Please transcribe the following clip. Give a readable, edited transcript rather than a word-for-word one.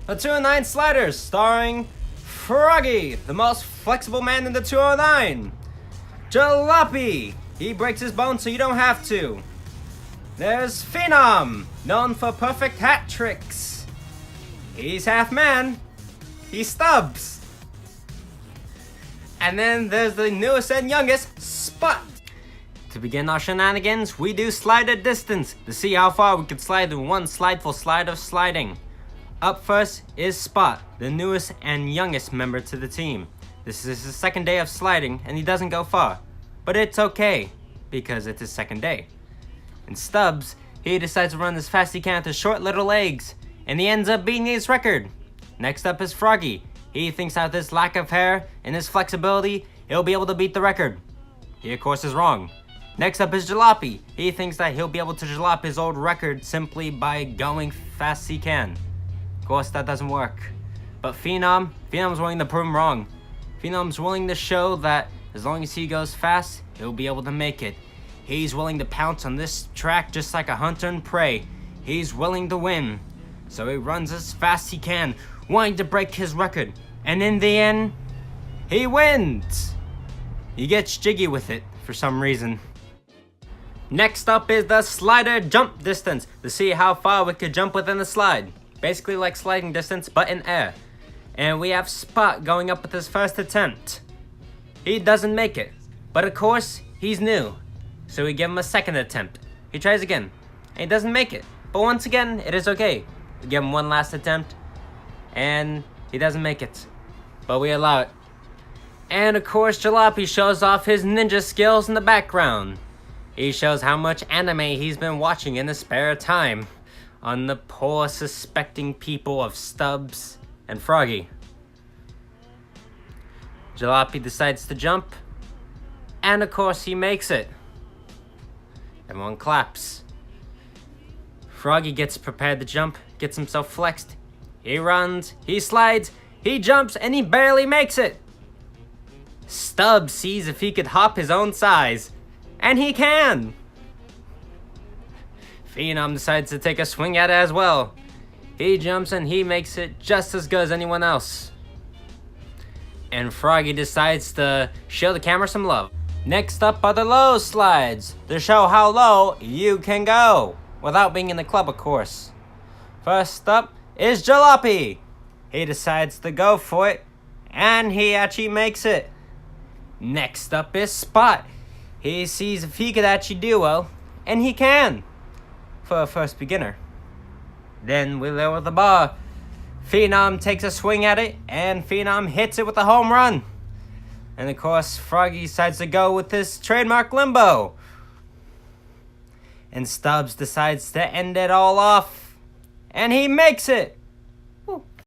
The 209 sliders, starring Froggy, the most flexible man in the 209. Jalopy, he breaks his bones so you don't have to. There's Phenom, known for perfect hat tricks. He's half man. He's Stubbs. And then there's the newest and youngest, Spot. To begin our shenanigans, we do slider distance to see how far we can slide in one slideful slide of sliding. Up first is Spot, the newest and youngest member to the team. This is his second day of sliding and he doesn't go far. But it's okay, because it's his second day. And Stubbs, he decides to run as fast as he can with his short little legs, and he ends up beating his record. Next up is Froggy. He thinks that with his lack of hair and his flexibility, he'll be able to beat the record. He of course is wrong. Next up is Jalopy. He thinks that he'll be able to jalop his old record simply by going fast as he can. Of course that doesn't work. But Phenom's willing to prove him wrong. Phenom's willing to show that as long as he goes fast, he'll be able to make it. He's willing to pounce on this track just like a hunter and prey. He's willing to win. So he runs as fast as he can, wanting to break his record. And in the end, he wins. He gets jiggy with it for some reason. Next up is the slider jump distance to see how far we could jump within the slide. Basically like sliding distance, but in air. And we have Spot going up with his first attempt. He doesn't make it, but of course, he's new. So we give him a second attempt. He tries again, and he doesn't make it. But once again, it is okay. We give him one last attempt, and he doesn't make it. But we allow it. And of course, Jalopy shows off his ninja skills in the background. He shows how much anime he's been watching in his spare time on the poor suspecting people of Stubbs and Froggy. Jalopy decides to jump, and of course he makes it. Everyone claps. Froggy gets prepared to jump, gets himself flexed. He runs, he slides, he jumps, and he barely makes it. Stubbs sees if he could hop his own size, and he can. Phenom decides to take a swing at it as well. He jumps and he makes it just as good as anyone else. And Froggy decides to show the camera some love. Next up are the low slides, to show how low you can go, without being in the club of course. First up is Jalopy. He decides to go for it, and he actually makes it. Next up is Spot. He sees if he could actually do well, and he can, for a first beginner. Then we lower the bar. Phenom takes a swing at it, and Phenom hits it with a home run. And of course, Froggy decides to go with his trademark limbo. And Stubbs decides to end it all off, and he makes it.